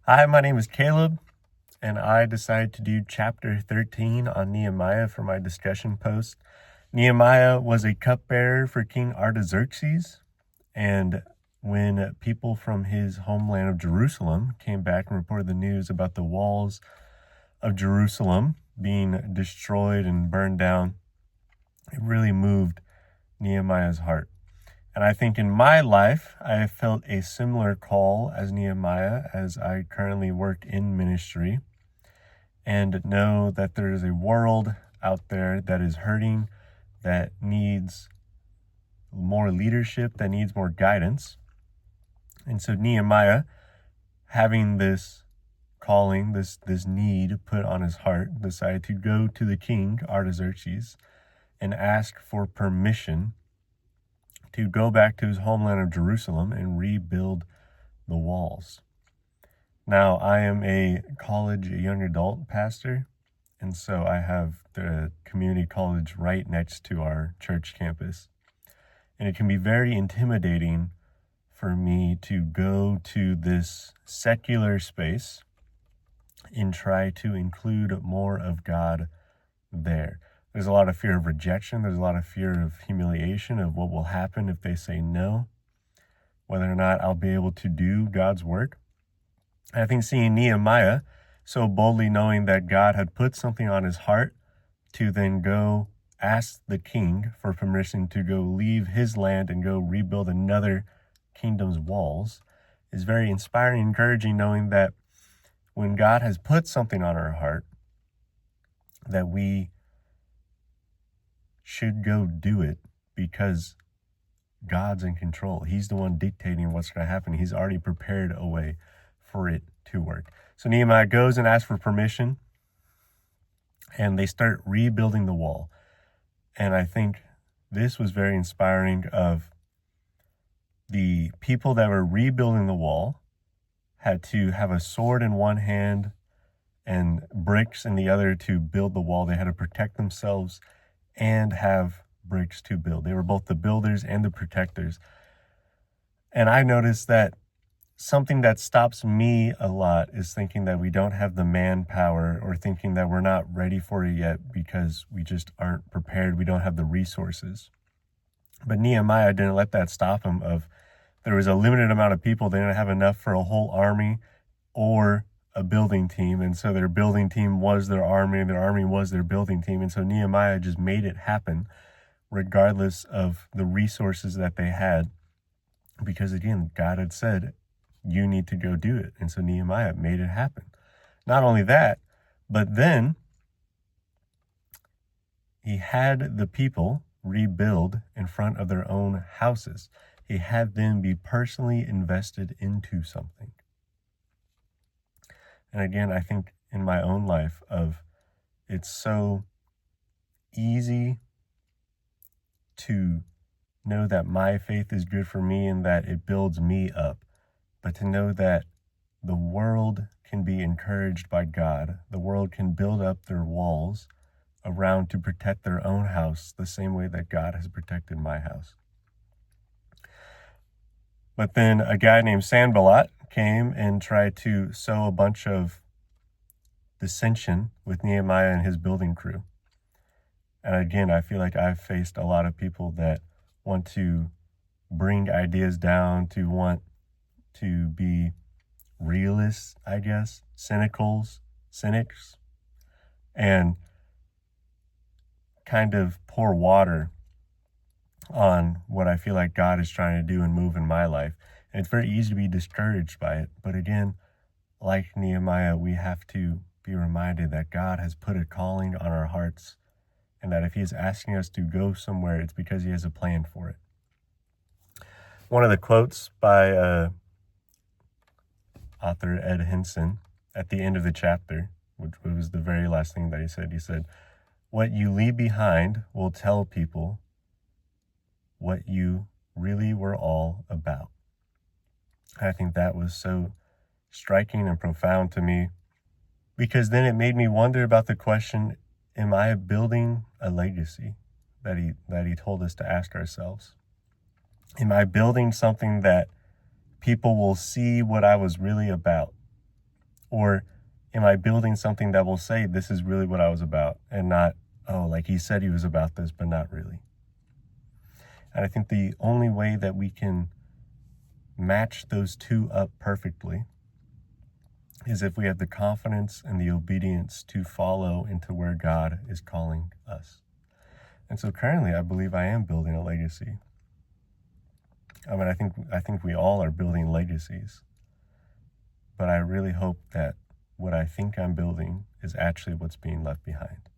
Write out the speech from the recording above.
Hi, my name is Caleb, and I decided to do chapter 13 on Nehemiah for my discussion post. Nehemiah was a cupbearer for King Artaxerxes, and when people from his homeland of Jerusalem came back and reported the news about the walls of Jerusalem being destroyed and burned down, it really moved Nehemiah's heart. And I think in my life, I have felt a similar call as Nehemiah as I currently work in ministry and know that there is a world out there that is hurting, that needs more leadership, that needs more guidance. And so Nehemiah, having this calling, this need put on his heart, decided to go to the king, Artaxerxes, and ask for permission to go back to his homeland of Jerusalem and rebuild the walls. Now, I am a young adult pastor, and so I have the community college right next to our church campus. And it can be very intimidating for me to go to this secular space and try to include more of God there. There's a lot of fear of rejection. There's a lot of fear of humiliation of what will happen if they say no, whether or not I'll be able to do God's work. I think seeing Nehemiah so boldly knowing that God had put something on his heart to then go ask the king for permission to go leave his land and go rebuild another kingdom's walls is very inspiring and encouraging, knowing that when God has put something on our heart, that we should go do it because God's in control. He's the one dictating what's going to happen. He's already prepared a way for it to work. So Nehemiah goes and asks for permission, and they start rebuilding the wall. And I think this was very inspiring of the people that were rebuilding the wall had to have a sword in one hand and bricks in the other to build the wall. They had to protect themselves and have bricks to build. They were both the builders and the protectors. And I noticed that something that stops me a lot is thinking that we don't have the manpower, or thinking that we're not ready for it yet because we just aren't prepared. We don't have the resources. But Nehemiah didn't let that stop him. There was a limited amount of people. They didn't have enough for a whole army or a building team. And so their building team was their army, and their army was their building team. And so Nehemiah just made it happen regardless of the resources that they had. Because again, God had said, you need to go do it. And so Nehemiah made it happen. Not only that, but then he had the people rebuild in front of their own houses. He had them be personally invested into something. And again, I think in my own life it's so easy to know that my faith is good for me and that it builds me up. But to know that the world can be encouraged by God, the world can build up their walls around to protect their own house the same way that God has protected my house. But then a guy named Sanballat came and tried to sow a bunch of dissension with Nehemiah and his building crew. And again, I feel like I've faced a lot of people that want to bring ideas down, to want to be realists, I guess, cynics, and kind of pour water on what I feel like God is trying to do and move in my life. And it's very easy to be discouraged by it. But again, like Nehemiah, we have to be reminded that God has put a calling on our hearts, and that if he is asking us to go somewhere, it's because he has a plan for it. One of the quotes by author Ed Henson at the end of the chapter, which was the very last thing that he said, "What you leave behind will tell people what you really were all about." I think that was so striking and profound to me, because then it made me wonder about the question, am I building a legacy that he told us to ask ourselves? Am I building something that people will see what I was really about? Or am I building something that will say, this is really what I was about, and not, oh, like he said he was about this, but not really. And I think the only way that we can match those two up perfectly is if we have the confidence and the obedience to follow into where God is calling us. And so currently, I believe I am building a legacy. I mean, I think we all are building legacies. But I really hope that what I think I'm building is actually what's being left behind.